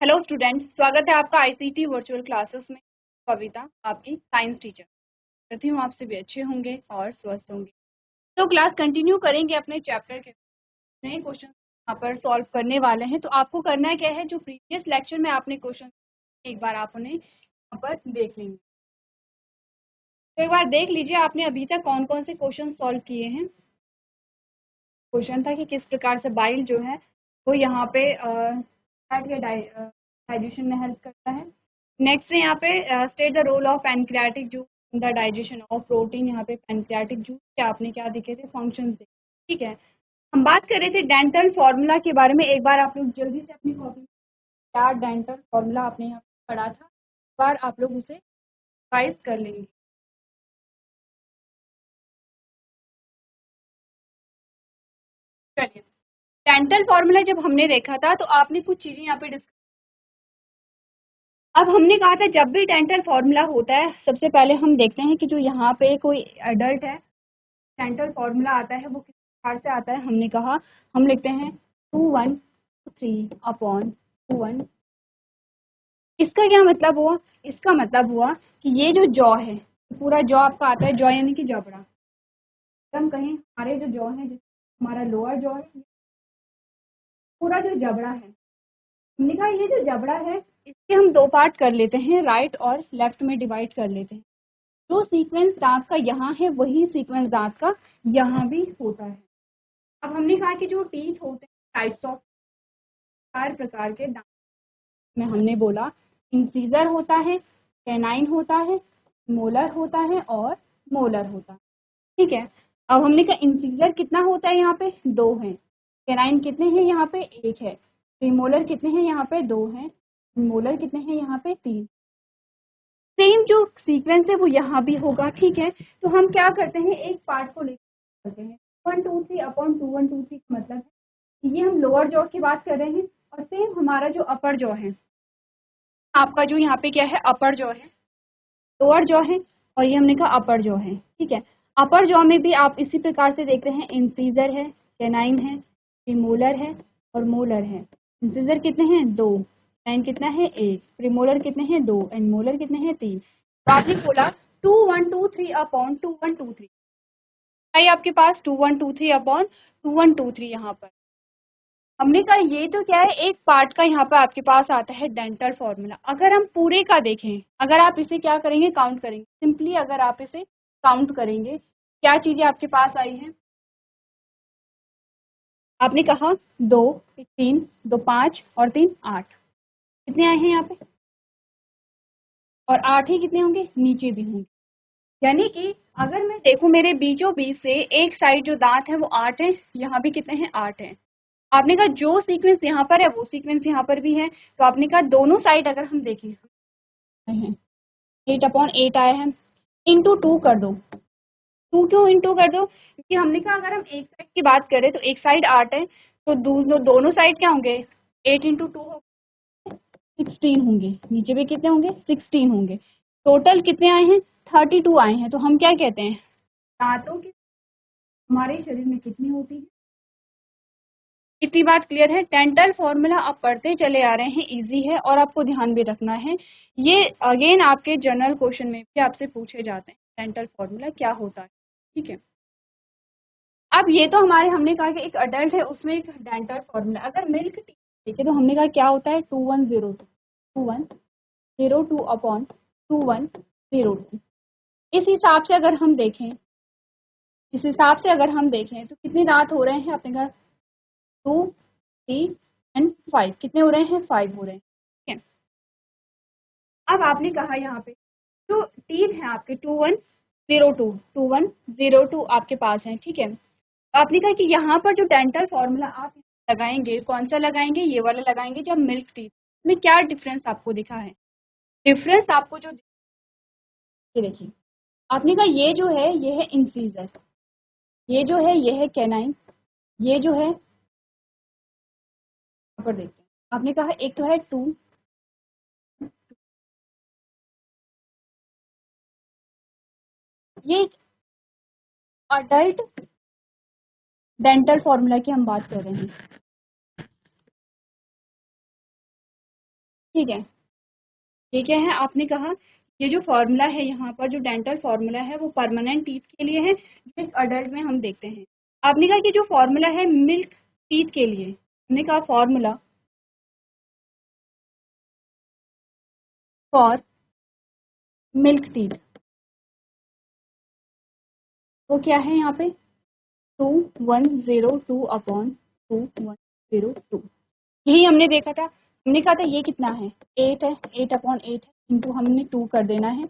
Hello student, स्वागत है आपका आईसीटी वर्चुअल क्लासेस में। कविता, आपकी साइंस टीचर। करती हूँ आप सभी अच्छे होंगे और स्वस्थ होंगे। तो क्लास कंटिन्यू करेंगे अपने चैप्टर के नए क्वेश्चन यहाँ पर सॉल्व करने वाले हैं। तो आपको करना क्या है, जो प्रीवियस लेक्चर में आपने क्वेश्चन एक बार आप उन्हें यहाँ पर देख लेंगे। तो एक बार देख लीजिए आपने अभी तक कौन कौन से क्वेश्चन सॉल्व किए हैं। क्वेश्चन था कि किस प्रकार से बाइल जो है वो यहाँ पे डाइजेशन में हेल्प करता है। नेक्स्ट है यहाँ पे state the role of pancreatic juice in the digestion of protein. यहाँ पे पैनक्रियाटिक जूस के आपने क्या दिखे थे, फंक्शन थे। ठीक है, हम बात कर रहे थे डेंटल फॉर्मूला के बारे में। एक बार आप लोग जल्दी से अपनी कॉपी में क्या डेंटल फॉर्मूला आपने यहाँ पे पढ़ा था, एक बार आप लोग उसे रिवाइज कर लेंगे। चलिए, डेंटल फॉर्मूला जब हमने देखा था तो आपने कुछ चीजें यहाँ पे डिस्कस। अब हमने कहा था जब भी डेंटल फॉर्मूला होता है, सबसे पहले हम देखते हैं कि जो यहाँ पे कोई एडल्ट है, डेंटल फॉर्मूला आता है वो किस प्रकार से आता है। हमने कहा हम लिखते हैं 2 1 3 अपॉन 2 1। इसका क्या मतलब हुआ? इसका मतलब हुआ कि ये जो जॉ है, पूरा जॉ आपका आता है, जॉ यानी कि जबड़ा। हम कहें हमारे जो जॉ है, हमारा लोअर जॉ है, पूरा जो जबड़ा है, हमने कहा ये जो जबड़ा है इसके हम दो पार्ट कर लेते हैं, राइट और लेफ्ट में डिवाइड कर लेते हैं। जो सीक्वेंस दांत का यहाँ है वही सीक्वेंस दांत का यहाँ भी होता है। अब हमने कहा कि जो टीथ होते हैं टाइप्स ऑफ, चार प्रकार के दांत में हमने बोला इंसीजर होता है, कैनाइन होता है, मोलर होता है और मोलर होता है। ठीक है, अब हमने कहा इंसीजर कितना होता है, यहाँ पे 2 है। कैनाइन कितने हैं, यहाँ पे 1 है। प्रीमोलर कितने हैं, यहाँ पे 2 हैं। मोलर कितने हैं, यहाँ पे 3। सेम जो सीक्वेंस है वो यहाँ भी होगा। ठीक है, तो हम क्या करते हैं, एक पार्ट को लेकर करते हैं 1 2 3 अपॉन 2 1 2 3। मतलब है ये हम लोअर जॉ की बात कर रहे हैं, और सेम हमारा जो अपर जॉ है, आपका जो यहाँ पे क्या है, अपर जॉ है, लोअर जॉ है, और ये हमने कहा अपर जॉ है। ठीक है, अपर जॉ में भी आप इसी प्रकार से देख रहे हैं, इंसीजर है, कैनाइन है, प्रीमोलर है और मोलर है। इंसीजर कितने हैं, 2। कैनाइन कितना है, 1। प्रीमोलर कितने हैं, 2। एंड मोलर कितने हैं, 3। तो आपने बोला 2 1 2 3 अपॉन 2 1 2 3। आई आपके पास 2 1 2 3 अपॉन 2 1 2 3। यहाँ पर हमने कहा ये तो क्या है, एक पार्ट का यहाँ पर आपके पास आता है डेंटल फॉर्मूला। अगर हम पूरे का देखें, अगर आप इसे क्या करेंगे, काउंट करेंगे, सिंपली अगर आप इसे काउंट करेंगे, क्या चीजें आपके पास आई हैं। आपने कहा 2 3 2 5 और 3 8। कितने आए हैं यहाँ पे, और 8 ही कितने होंगे, नीचे भी होंगे। यानी कि अगर मैं देखूं मेरे बीचों बीच से एक साइड जो दांत है वो 8 है, यहाँ भी कितने हैं, 8 है। आपने कहा जो सीक्वेंस यहाँ पर है वो सीक्वेंस यहाँ पर भी है, तो आपने कहा दोनों साइड अगर हम देखें, 8/8 आया है, इंटू 2 कर दो। 2 क्यों इंटू कर दो, क्योंकि हमने कहा अगर हम एक साइड की बात करें तो एक साइड 8 है, तो दोनों साइड क्या होंगे, 8 इंटू 2 हो 16 होंगे, नीचे भी कितने होंगे, 16 होंगे। टोटल कितने आए हैं, 32 आए हैं। तो हम क्या कहते हैं, दांतों की हमारे शरीर में कितनी होती है। इतनी बात क्लियर है। डेंटल फॉर्मूला आप पढ़ते चले आ रहे हैं, इजी है और आपको ध्यान भी रखना है। ये अगेन आपके जनरल क्वेश्चन में भी आपसे पूछे जाते हैं, डेंटल फॉर्मूला क्या होता है। ठीक है, अब ये तो हमारे, हमने कहा कि एक अडल्ट है उसमें एक डेंटल फॉर्मूला। अगर मिल्क टी ठीक है, तो हमने कहा क्या होता है, 2102 अपॉन 2102। इस हिसाब से अगर हम देखें, इस हिसाब से अगर हम देखें तो कितने दांत हो रहे हैं अपने घर, 2 3 एंड 5। कितने हो रहे हैं, 5 हो रहे हैं। ठीक है, अब आपने कहा यहाँ पे जो टीथ है आपके 2102 आपके पास है। ठीक है, आपने कहा कि यहाँ पर जो डेंटल फॉर्मूला आप लगाएंगे, कौन सा लगाएंगे, ये वाला लगाएंगे जब मिल्क टीथ में। क्या डिफरेंस आपको दिखा है, डिफरेंस आपको जो ये देखिए, आपने कहा ये जो है ये है इंसीजर, ये जो है ये है कैनाइन, ये जो है यहाँ पर देखते हैं। आपने कहा एक तो है 2, ये अडल्ट डेंटल फॉर्मूला की हम बात कर रहे हैं। ठीक है, ये क्या है, आपने कहा ये जो फॉर्मूला है यहाँ पर, जो डेंटल फॉर्मूला है वो परमानेंट टीथ के लिए है, जो एक अडल्ट में हम देखते हैं। आपने कहा कि जो फॉर्मूला है मिल्क टीथ के लिए, हमने कहा फॉर्मूला फॉर मिल्क टीथ, वो क्या है यहाँ पे 2102 अपॉन 2102, यही हमने देखा था। हमने कहा था ये कितना है 8 है, 8 अपॉन 8 है, इंटू हमने 2 कर देना है,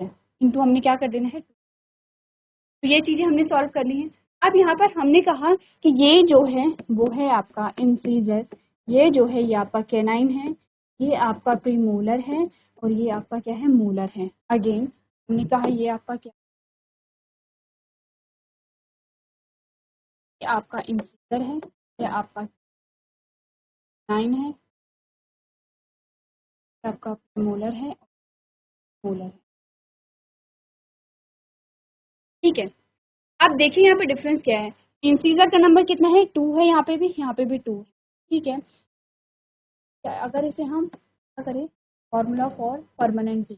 इंटू हमने क्या कर देना है, तो ये चीज़ें हमने सॉल्व कर ली हैं। अब यहाँ पर हमने कहा कि ये जो है वो है आपका इंसीजर, ये जो है ये आपका कैनाइन है, ये आपका प्रीमोलर है, और ये आपका क्या है मोलर है। अगेन हमने कहा ये आपका क्या, ये आपका इंसीजर है, ये आपका कैनाइन है, ये आपका प्रीमोलर है, मोलर है। ठीक है, अब देखिए यहाँ पे डिफरेंस क्या है, इंसीजर का नंबर कितना है 2 है, यहाँ पे भी 2 है। ठीक है, अगर इसे हम क्या करें, formula for permanent teeth,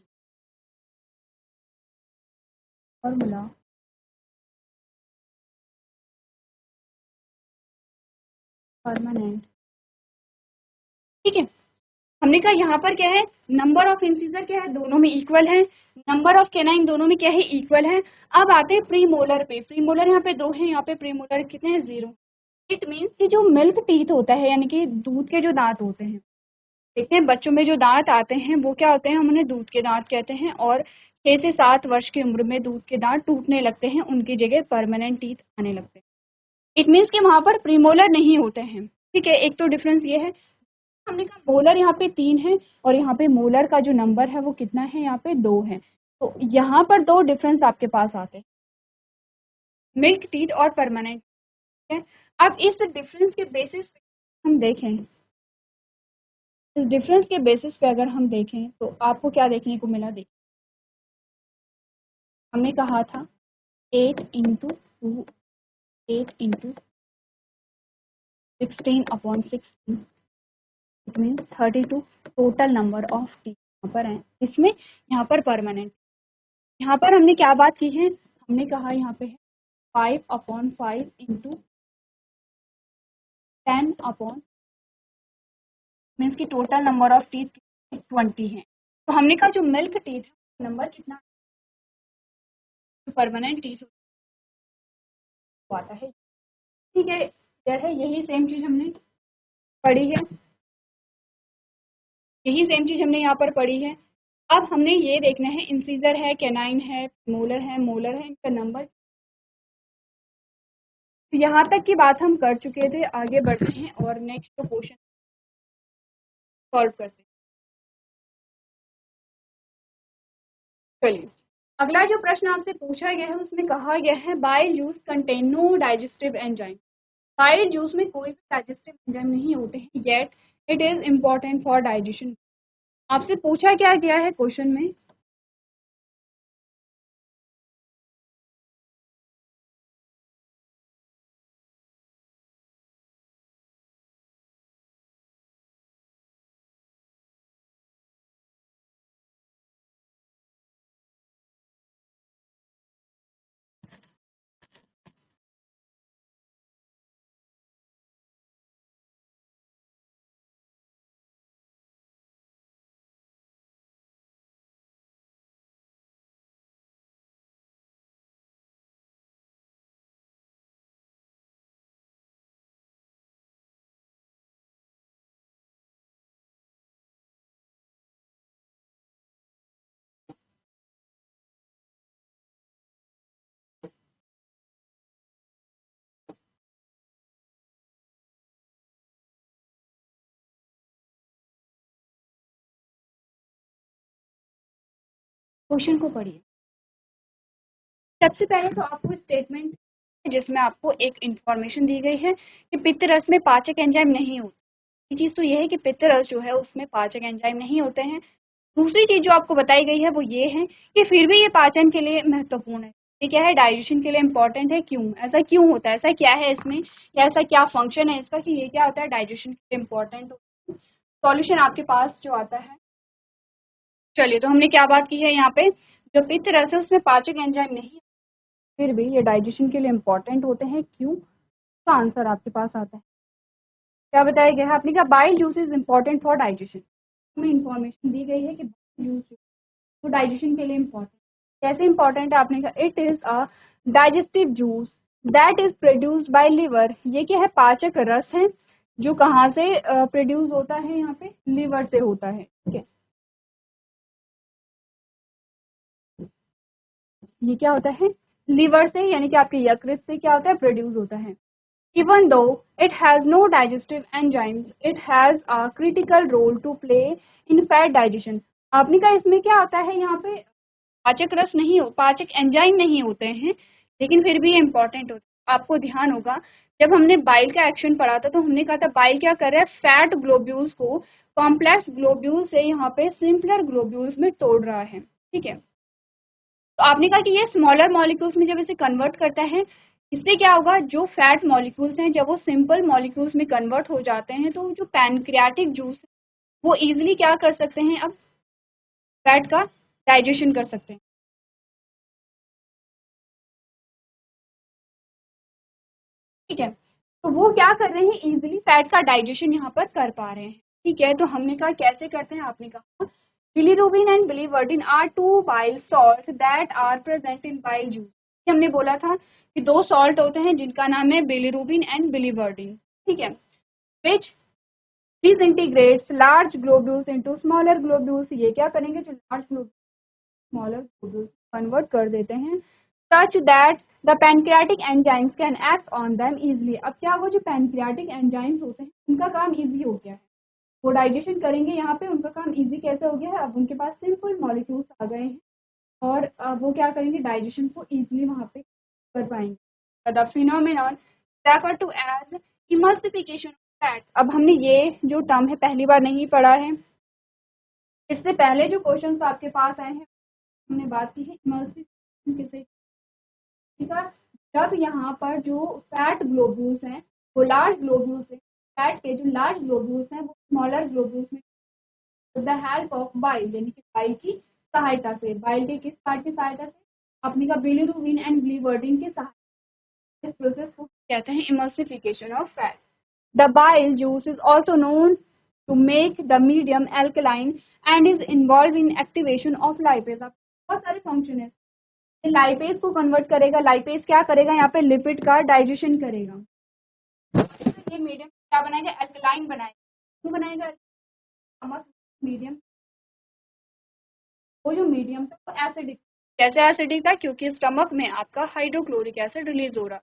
formula permanent, ठीक है, हमने कहा यहाँ पर क्या है, नंबर ऑफ इंसीजर क्या है दोनों में इक्वल है, नंबर ऑफ कैनाइन दोनों में क्या है इक्वल है। अब आते हैं प्री मोलर पे, प्री मोलर यहाँ पे 2 है, यहाँ पे प्री मोलर कितने हैं 0। इट मीन्स कि जो मिल्क टीथ होता है, यानी कि दूध के जो दांत होते हैं, देखते हैं बच्चों में जो दांत आते हैं वो क्या होते हैं, हम उन्हें दूध के दांत कहते हैं, और 6 से 7 वर्ष की उम्र में दूध के दांत टूटने लगते हैं, उनकी जगह परमानेंट टीथ आने लगते हैं। इट मीन्स कि वहाँ पर प्रीमोलर नहीं होते हैं। ठीक है, एक तो डिफरेंस ये है। हमने कहा मोलर यहाँ पे 3 है, और यहाँ पे मोलर का जो नंबर है वो कितना है, यहाँ पे 2 है। तो यहाँ पर 2 डिफरेंस आपके पास आते हैं, मिल्क टीथ और परमानेंट है। अब इस डिफरेंस के बेसिस पे हम देखें, इस डिफरेंस के बेसिस पे अगर हम देखें तो आपको क्या देखने को मिला, देखिए हमने कहा था 8 into 2, 8 into 16 upon 16, it means 32 total number of teeth यहाँ पर है, इसमें यहाँ पर परमानेंट। यहाँ पर हमने क्या बात की है, हमने कहा यहाँ पे है 5 अपॉन 5 इंटू 10 अपॉन, मीन्स की टोटल नंबर ऑफ टीथ 20 है। तो हमने कहा जो मिल्क टीथ है नंबर कितना, जो परमानेंट टीथ आता है। ठीक है, जैसे यही सेम चीज हमने पढ़ी है, यही सेम चीज हमने यहाँ पर पढ़ी है। अब हमने ये देखना है इंसीजर है, कैनाइन है, मोलर है, इनका नंबर। तो यहाँ तक की बात हम कर चुके थे, आगे बढ़ते हैं और नेक्स्ट क्वेश्चन सॉल्व करते हैं। चलिए, अगला जो प्रश्न आपसे पूछा गया है उसमें कहा गया है bile juice contain no digestive enzyme, bile juice में कोई भी डाइजेस्टिव एंजाइम नहीं होते हैं, yet it is important for digestion. आपसे पूछा क्या गया है क्वेश्चन में, क्वेश्चन को पढ़िए। सबसे पहले तो आपको स्टेटमेंट जिसमें आपको एक इंफॉर्मेशन दी गई है कि पित्त रस में पाचक एंजाइम नहीं होते। ये चीज़ तो ये है कि पित्त रस जो है उसमें पाचक एंजाइम नहीं होते हैं। दूसरी चीज़ जो आपको बताई गई है वो ये है कि फिर भी ये पाचन के लिए महत्वपूर्ण है। ये क्या है, डाइजेशन के लिए इम्पोर्टेंट है। क्यों ऐसा क्यों होता है, ऐसा क्या है इसमें, या ऐसा क्या फंक्शन है इसका कि ये क्या होता है, डाइजेशन के लिए इम्पोर्टेंट होता है। सॉल्यूशन आपके पास जो आता है। चलिए, तो हमने क्या बात की है यहाँ पे, जब पित्त रस है उसमें पाचक एंजाइम नहीं, फिर भी ये डाइजेशन के लिए इम्पोर्टेंट होते हैं। क्यों? का आंसर आपके पास आता है। क्या बताया गया है? आपने कहा bile juice is important for digestion. हमें इंफॉर्मेशन दी गई है कि बाइल जूस तो डाइजेशन के लिए इम्पोर्टेंट। कैसे इम्पोर्टेंट है? आपने कहा it is a digestive juice that is produced by liver. ये क्या है? पाचक रस है जो कहाँ से प्रोड्यूस होता है? यहाँ पे लिवर से होता है। ठीक है, ये क्या होता है? लिवर से, यानी कि आपके यकृत से क्या होता है? प्रोड्यूस होता है। Even though it has no digestive enzymes, it has a critical role to play in fat digestion। आपने कहा इसमें क्या आता है? यहाँ पे पाचक रस नहीं हो, पाचक एंजाइम नहीं होते हैं, लेकिन फिर भी ये इंपॉर्टेंट होता है। आपको ध्यान होगा जब हमने बाइल का एक्शन पढ़ा था तो हमने कहा था बाइल क्या कर रहा है? फैट ग्लोब्यूल्स को कॉम्प्लेक्स ग्लोब्यूल से यहाँ पे सिंपलर ग्लोब्यूल्स में तोड़ रहा है। ठीक है, तो आपने कहा कि ये स्मॉलर मॉलिक्यूल्स में जब इसे कन्वर्ट करता है, इससे क्या होगा? जो फैट मॉलिक्यूल्स हैं जब वो सिंपल मॉलिक्यूल्स में कन्वर्ट हो जाते हैं तो जो पैनक्रियाटिक जूस वो इजीली क्या कर सकते हैं? अब फैट का डाइजेशन कर सकते हैं। ठीक है, तो वो क्या कर रहे हैं? इजीली फैट का डाइजेशन यहाँ पर कर पा रहे हैं। ठीक है, तो हमने कहा कैसे करते हैं? आपने कहा bilirubin and biliverdin are two bile salt that are present in bile juice. हमने बोला था कि दो सॉल्ट होते हैं जिनका नाम है बिलीरुबिन एंड बिलीवर्डिन। ठीक है, विच disintegrates large globules into smaller globules। ये क्या करेंगे? जो large globules smaller globules convert कर देते हैं such that the pancreatic enzymes can act on them easily। अब क्या होगा? जो पैनक्रियाटिक एंजाइम्स होते हैं उनका काम इजी हो गया है, वो डाइजेशन करेंगे। यहाँ पे उनका काम इजी कैसे हो गया है? अब उनके पास सिंपल मॉलिक्यूल्स आ गए हैं और वो क्या करेंगे? डाइजेशन को इजीली वहाँ पे कर पाएंगे। The phenomenon refer to as emulsification of fat. अब हमने ये जो टर्म है पहली बार नहीं पढ़ा है, इससे पहले जो क्वेश्चंस आपके पास आए हैं हमने बात की है इमल्सिफिकेशन किसे। ठीक है, जब यहाँ पर जो फैट ग्लोब्यूल्स हैं वो लार्ज ग्लोब्यूल्स हैं, फैट के जो लार्ज ग्लोब्यूल्स हैं वो स्मॉलर ग्लोब्यूल्स में द हेल्प ऑफ बाइल, यानी कि बाइल की सहायता से। बाइल के किस पार्ट की सहायता से? अपने का बिलिरुबिन एंड बिलीवर्डिन के सहायता। इस प्रोसेस को कहते हैं emulsification of fat. The bile juice is also known to make the medium alkaline and is involve in activation of lipase. बहुत सारे फंक्शन है, लाइपेज को कन्वर्ट करेगा। लाइपेज क्या करेगा? यहाँ पे लिपिड का डाइजेशन करेगा। ये मीडियम क्या बनाएगा? एल्कलाइन बनाएगा। क्यों बनाएगा? मीडियम, वो जो मीडियम था वो एसिडिक। कैसे एसिडिक था? क्योंकि स्टमक में आपका हाइड्रोक्लोरिक एसिड रिलीज हो रहा।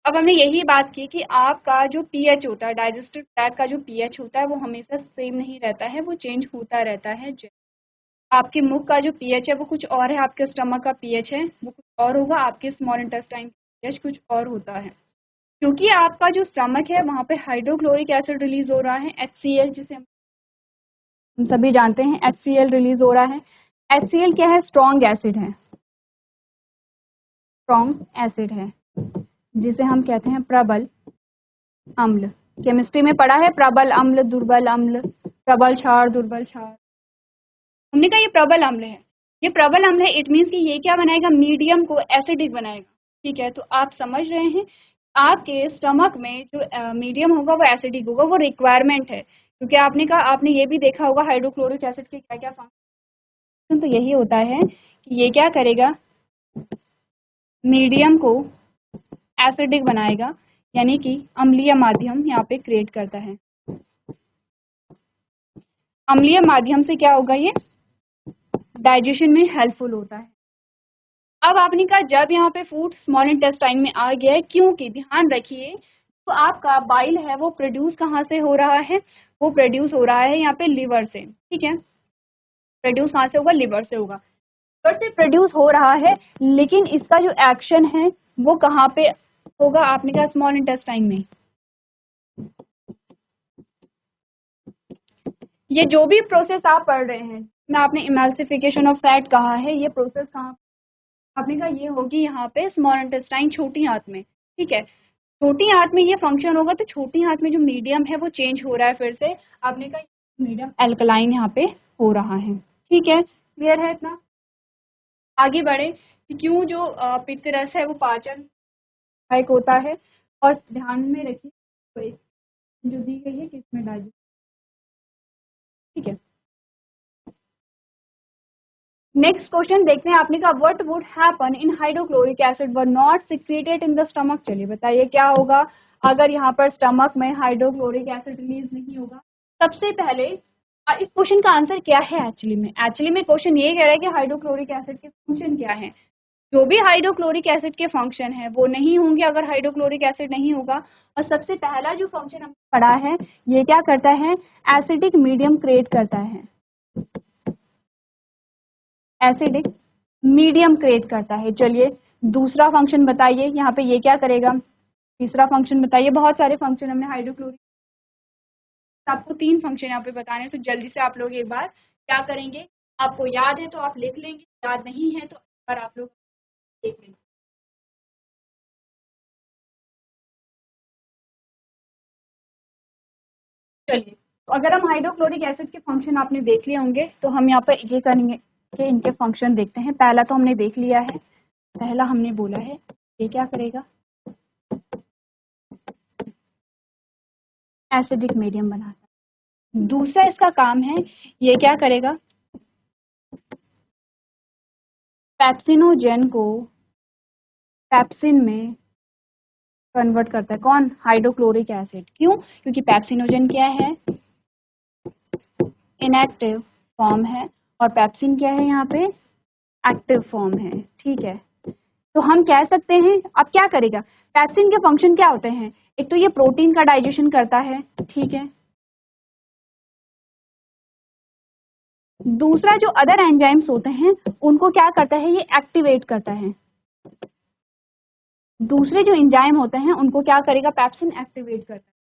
अब हमने यही बात की कि आपका जो पीएच होता है, डाइजेस्टिव ट्रैक्ट का जो पीएच होता है वो हमेशा सेम नहीं रहता है, वो चेंज होता रहता है। आपके मुख का जो पीएच है वो कुछ और है, आपके स्टमक का पीएच है वो कुछ और होगा, आपके स्मॉल इंटेस्टाइन का पीएच कुछ और होता है। क्योंकि आपका जो स्टमक है वहाँ पे हाइड्रोक्लोरिक एसिड रिलीज हो रहा है, HCl, जिसे हम सभी जानते हैं, HCl रिलीज हो रहा है। HCl क्या है? स्ट्रॉन्ग एसिड है, स्ट्रॉन्ग एसिड है जिसे हम कहते हैं प्रबल अम्ल। केमिस्ट्री में पढ़ा है प्रबल अम्ल, दुर्बल अम्ल, प्रबल क्षार, दुर्बल क्षार। हमने कहा ये प्रबल अम्ल है, ये प्रबल अम्ल है। इट मीन्स कि ये क्या बनाएगा? मीडियम को एसिडिक बनाएगा। ठीक है, तो आप समझ रहे हैं आपके स्टमक में जो मीडियम होगा वो एसिडिक होगा, वो रिक्वायरमेंट है। क्योंकि आपने कहा, आपने ये भी देखा होगा हाइड्रोक्लोरिक एसिड के क्या क्या फंक्शन। तो यही होता है कि ये क्या करेगा? मीडियम को एसिडिक बनाएगा, यानी कि अम्लीय माध्यम यहाँ पे क्रिएट करता है। अम्लीय माध्यम से क्या होगा? ये डाइजेशन में हेल्पफुल होता है। अब आपने कहा जब यहाँ पे फूड स्मॉल इंटेस्टाइन में आ गया है, क्योंकि ध्यान रखिए तो आपका बाइल है वो प्रोड्यूस कहाँ से हो रहा है? वो प्रोड्यूस हो रहा है यहाँ पे लिवर से। ठीक है, प्रोड्यूस कहाँ से होगा? लिवर से होगा। लिवर से प्रोड्यूस हो रहा है, लेकिन इसका जो एक्शन है वो कहाँ पे होगा? आपने कहा स्मॉल इंटेस्टाइन में। ये जो भी प्रोसेस आप पढ़ रहे हैं, मैं आपने इमल्सिफिकेशन ऑफ फैट कहा है, ये प्रोसेस कहाँ आपने कहा? ये होगी यहाँ पे स्मॉल इंटेस्टाइन, छोटी आंत में। ठीक है, छोटी आंत में ये फंक्शन होगा, तो छोटी आंत में जो मीडियम है वो चेंज हो रहा है फिर से। आपने कहा मीडियम एल्कलाइन यहाँ पे हो रहा है। ठीक है, क्लियर है इतना? आगे बढ़े कि क्यों जो पित्त रस है वो पाचन सहायक होता है, और ध्यान में रखिए तो जो दी गई है किसमें डाइजेस्ट। ठीक है, नेक्स्ट क्वेश्चन देखते हैं। आपने कहा what would happen in hydrochloric acid were not secreted in the stomach. चलिए बताइए क्या होगा अगर यहाँ पर स्टमक में हाइड्रोक्लोरिक एसिड रिलीज नहीं होगा। सबसे पहले इस क्वेश्चन का आंसर क्या है एक्चुअली में क्वेश्चन ये कह रहा है कि हाइड्रोक्लोरिक एसिड के फंक्शन क्या है। जो भी हाइड्रोक्लोरिक एसिड के फंक्शन है वो नहीं होंगे अगर हाइड्रोक्लोरिक एसिड नहीं होगा। और सबसे पहला जो फंक्शन हमने पढ़ा है ये क्या करता है, एसिडिक मीडियम क्रिएट करता है, एसिडिक मीडियम क्रिएट करता है। चलिए दूसरा फंक्शन बताइए यहाँ पे ये क्या करेगा, तीसरा फंक्शन बताइए। बहुत सारे फंक्शन हमने हाइड्रोक्लोरिक, आपको 3 फंक्शन यहाँ पे बताने हैं, तो जल्दी से आप लोग एक बार क्या करेंगे, आपको याद है तो आप लिख लेंगे, याद नहीं है तो एक बार आप लोग देख लेंगे। चलिए तो अगर हम हाइड्रोक्लोरिक एसिड के फंक्शन आपने देख लिए होंगे तो हम यहाँ पर ये करेंगे कि इनके फंक्शन देखते हैं। पहला तो हमने देख लिया है, पहला हमने बोला है ये क्या करेगा, एसिडिक मीडियम बनाता है। दूसरा इसका काम है ये क्या करेगा, पेप्सिनोजेन को पेप्सिन में कन्वर्ट करता है। कौन, हाइड्रोक्लोरिक एसिड। क्यों, क्योंकि पेप्सिनोजेन क्या है, इनएक्टिव फॉर्म है, और पेप्सिन क्या है यहाँ पे, एक्टिव फॉर्म है। ठीक है, तो हम कह सकते हैं अब क्या करेगा, पेप्सिन के फंक्शन क्या होते हैं, एक तो ये प्रोटीन का डाइजेशन करता है। ठीक है, दूसरा जो अदर एंजाइम्स होते हैं उनको क्या करता है, ये एक्टिवेट करता है। दूसरे जो एंजाइम होते हैं उनको क्या करेगा, पेप्सिन एक्टिवेट करता है।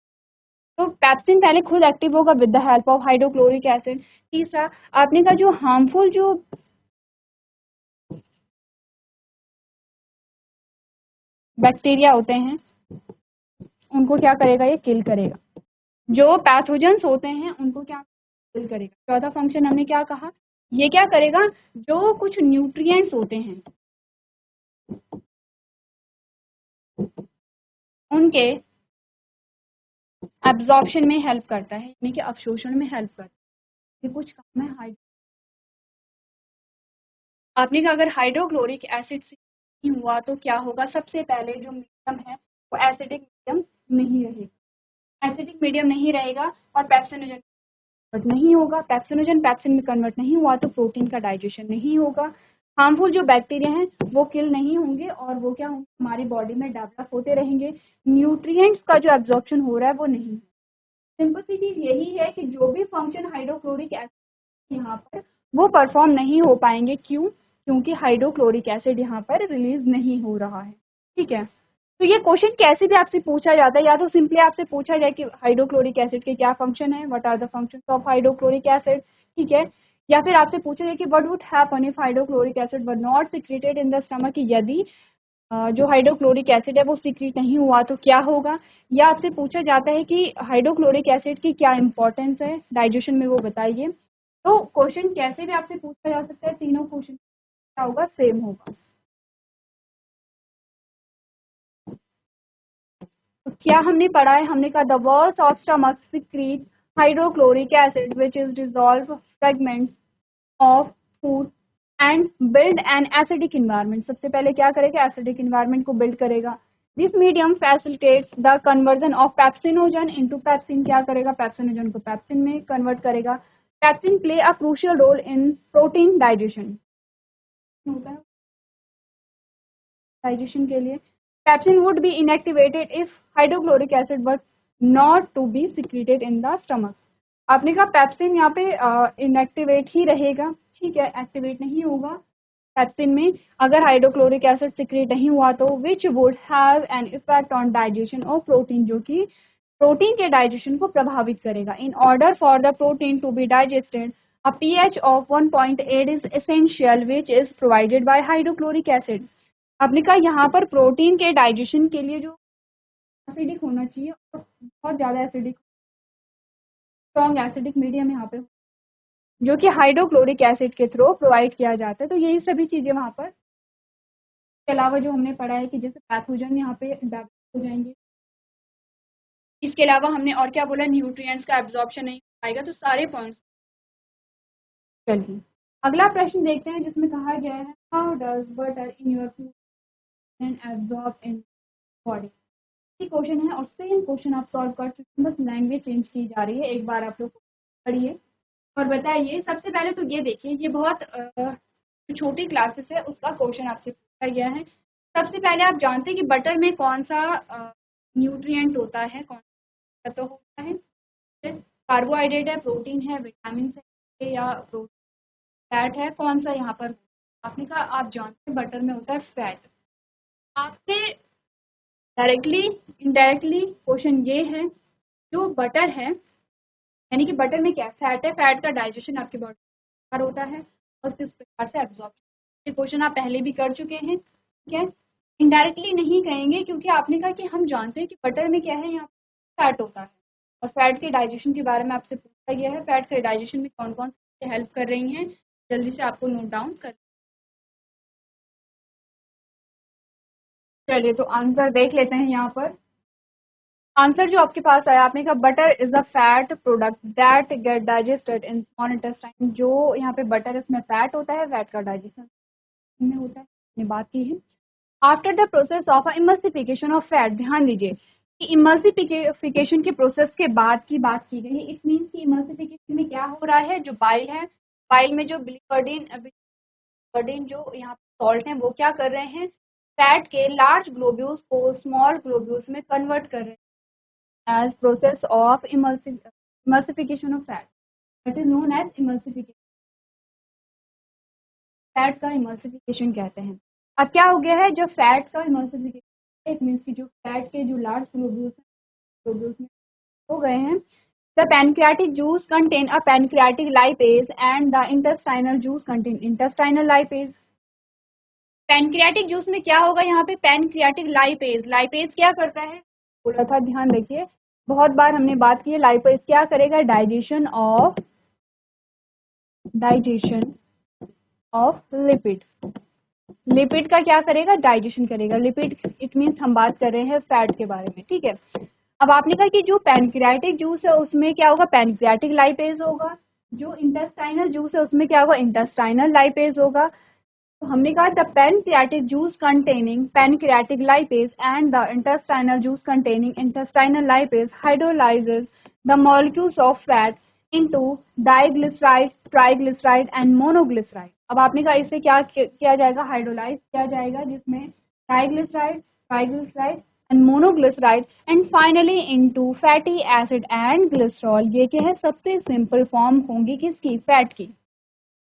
तो पेप्सिन पहले खुद एक्टिव होगा with the help of hydrochloric acid. तीसरा आपने का जो हार्मफुल जो बैक्टीरिया होते हैं उनको क्या करेगा, ये किल करेगा। जो पैथोजेंस होते हैं उनको क्या किल करेगा। चौथा फंक्शन हमने क्या कहा, ये क्या करेगा, जो कुछ न्यूट्रिएंट्स होते हैं उनके एब्जॉर्प्शन में हेल्प करता है, यानी कि अवशोषण में हेल्प करता है। ये कुछ काम है आपने कहा अगर हाइड्रोक्लोरिक एसिड से नहीं हुआ तो क्या होगा, सबसे पहले जो मीडियम है वो एसिडिक मीडियम नहीं रहेगा, एसिडिक मीडियम नहीं रहेगा और पेप्सिनोजन कन्वर्ट नहीं होगा। पेप्सिनोजन पेप्सिन में कन्वर्ट नहीं हुआ तो प्रोटीन का डाइजेशन नहीं होगा। हार्मफुल जो बैक्टीरिया हैं वो किल नहीं होंगे और वो क्या होंगे, हमारी बॉडी में डेवलप होते रहेंगे। न्यूट्रिएंट्स का जो एब्जॉर्प्शन हो रहा है वो नहीं। सिंपल सी चीज यही है कि जो भी फंक्शन हाइड्रोक्लोरिक एसिड यहाँ पर वो परफॉर्म नहीं हो पाएंगे। क्यों, क्योंकि हाइड्रोक्लोरिक एसिड यहाँ पर रिलीज नहीं हो रहा है। ठीक है, तो ये क्वेश्चन कैसे भी आपसे पूछा जाता है, या तो सिंपली आपसे पूछा जाए कि हाइड्रोक्लोरिक एसिड के क्या फंक्शन है, what are the functions of hydrochloric acid. ठीक है, या फिर आपसे पूछा जाए कि what would happen if hydrochloric acid were not secreted in the stomach, यदि जो हाइड्रोक्लोरिक एसिड है वो सीक्रेट नहीं हुआ तो क्या होगा। या आपसे पूछा जाता है कि हाइड्रोक्लोरिक एसिड की क्या इंपॉर्टेंस है डाइजेशन में, वो बताइए। तो क्वेश्चन कैसे भी आपसे पूछा जा सकता है, तीनों क्वेश्चन क्या होगा, सेम होगा। तो क्या हमने पढ़ा है, हमने कहा the walls of stomach secrete hydrochloric acid which is dissolve fragments of food and build an acidic environment. सबसे पहले क्या करेगा, एसिडिक इन्वायरमेंट को बिल्ड करेगा। This medium facilitates the conversion of pepsinogen into pepsin. क्या करेगा, पेप्सिनोजन को pepsin में कन्वर्ट करेगा। Pepsin play a crucial role in protein digestion, होता है डाइजेशन के लिए। Pepsin would be inactivated if hydrochloric acid were not to be secreted in the stomach. आपने कहा पेप्सिन यहाँ पे इनएक्टिवेट ही रहेगा। ठीक है, एक्टिवेट नहीं होगा पेप्सिन में अगर हाइड्रोक्लोरिक एसिड सिक्रेट नहीं हुआ तो, which would have an effect on digestion of protein, जो कि प्रोटीन के डाइजेशन को प्रभावित करेगा। In order for the protein to be digested a pH of 1.8 is essential which is provided by hydrochloric acid। आपने कहा यहाँ पर प्रोटीन के डाइजेशन के लिए जो एसिडिक होना चाहिए और बहुत ज़्यादा एसिडिक स्ट्रॉन्ग एसिडिक मीडियम यहाँ पे जो कि हाइड्रोक्लोरिक एसिड के थ्रू प्रोवाइड किया जाता है। तो यही सभी चीज़ें वहाँ पर, इसके अलावा जो हमने पढ़ा है कि जैसे पैथोजन यहाँ पे डेवलप हो जाएंगे। इसके अलावा हमने और क्या बोला, न्यूट्रिएंट्स का एब्जॉर्प्शन नहीं हो पाएगा। तो सारे पॉइंट्स। चलिए अगला प्रश्न देखते हैं जिसमें कहा गया है how does butter in your food and absorb in body. Question है और सेम क्वेश्चन आप सॉल्व कर सकते हैं, बस लैंग्वेज चेंज की जा रही है। एक बार आप लोग पढ़िए और बताइए। सबसे पहले तो ये देखिए, ये बहुत छोटी क्लासेस है उसका क्वेश्चन आपसे पूछा गया है। सबसे पहले आप जानते हैं कि बटर में कौन सा न्यूट्रिएंट होता है, कौन सा तो होता है, कार्बोहाइड्रेट है, प्रोटीन है, विटामिन है या फैट है, कौन सा यहाँ पर। आपने कहा आप जानते हैं बटर में होता है फैट। आपसे डायरेक्टली इनडायरेक्टली क्वेश्चन ये है, जो बटर है यानी कि बटर में क्या फैट है, फैट का डाइजेशन आपके बॉडी में होता है और किस प्रकार से एब्जॉर्ब। ये क्वेश्चन आप पहले भी कर चुके हैं, ठीक है। इनडायरेक्टली नहीं कहेंगे क्योंकि आपने कहा कि हम जानते हैं कि बटर में क्या है, यहाँ फैट होता है और फैट के डाइजेशन के बारे में आपसे पूछा गया है। फैट के डाइजेशन में कौन कौन सी हेल्प कर रही हैं, जल्दी से आपको नोट डाउन कर। चलिए तो आंसर देख लेते हैं। यहाँ पर आंसर जो आपके पास आया, आपने कहा butter is a fat product that get digested in small intestine. जो यहाँ पे बटर इसमें फैट होता है, फैट का डाइजेशन में होता है, हमने बात की है। After the process of emulsification of fat, ध्यान दीजिए कि इमल्सिफिकेशन के प्रोसेस के बाद की बात की गई है। इट मीन्स कि इमल्सिफिकेशन में क्या हो रहा है, जो बाइल है, बाइल में जो बिलिवर्डिन जो यहाँ सॉल्ट है वो क्या कर रहे हैं, फैट के लार्ज ग्लोब्यूल्स को स्मॉल ग्लोब्यूल्स में कन्वर्ट कर रहे हैं as process of emulsification of fat, that is known as emulsification। Fat का इमल्सिफिकेशन कहते हैं। अब क्या हो गया है, जो फैट का इमल्सिफिकेशन, इट मीन्स कि जो फैट के जो लार्ज ग्लोब्यूल्स में हो गए हैं। The pancreatic juice contain a pancreatic lipase and the intestinal juice contain intestinal lipase. Pancreatic juice में क्या होगा, यहाँ पे पैनक्रियाटिक लाइपेज, लाइपेज क्या करता है बोला था, ध्यान रखिए बहुत बार हमने बात की है। लाइपेज क्या करेगा, डाइजेशन ऑफ लिपिड, लिपिड का क्या करेगा, डाइजेशन करेगा। लिपिड इट मीन्स हम बात कर रहे हैं फैट के बारे में, ठीक है। अब आपने कहा कि जो पैनक्रियाटिक जूस है उसमें क्या होगा, पैनक्रियाटिक लाइपेज होगा। जो इंटेस्टाइनल जूस है उसमें क्या होगा, इंटेस्टाइनल लाइपेज होगा। तो हमने कहा the pancreatic juice containing pancreatic lipase and the intestinal juice containing intestinal lipase hydrolyses the molecules of fat into diglyceride, triglyceride and monoglyceride. अब आपने कहा इससे क्या किया जाएगा, हाइड्रोलाइज किया जाएगा, जिसमें diglyceride, triglyceride and monoglyceride and finally into fatty acid and glycerol. ये क्या है, सबसे सिंपल फॉर्म होंगी किसकी, फैट की।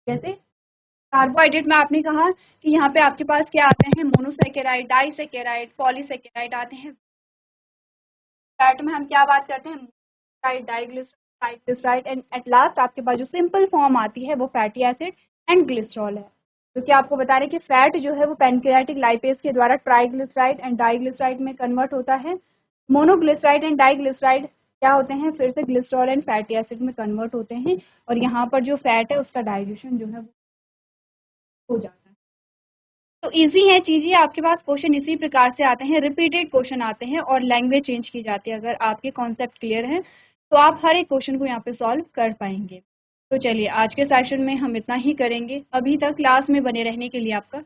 जैसे कार्बोहाइड्रेट में आपने कहा कि यहाँ पे आपके पास क्या आते हैं, मोनोसेकेराइड, डाइसेकेराइड, पॉलीसेकेराइड आते हैं। फैट में हम क्या बात करते हैं, डाइग्लिसराइड एंड एट लास्ट आपके पास जो सिंपल फॉर्म आती है वो फैटी एसिड एंड ग्लिसरॉल है। तो क्या आपको बता रहे हैं कि फैट जो है वो पैनक्रियाटिक लाइपेज के द्वारा ट्राइग्लिसराइड एंड डाइग्लिसराइड में कन्वर्ट होता है। मोनोग्लिसराइड एंड डाइग्लिसराइड क्या होते हैं, फिर से ग्लिसरॉल एंड फैटी एसिड में कन्वर्ट होते हैं और यहाँ पर जो फैट है उसका डाइजेशन जो है वो हो जाता है। तो इजी है चीज़ें, आपके पास क्वेश्चन इसी प्रकार से आते हैं, रिपीटेड क्वेश्चन आते हैं और लैंग्वेज चेंज की जाती है। अगर आपके कॉन्सेप्ट क्लियर है तो आप हर एक क्वेश्चन को यहाँ पे सॉल्व कर पाएंगे। तो चलिए आज के सेशन में हम इतना ही करेंगे। अभी तक क्लास में बने रहने के लिए आपका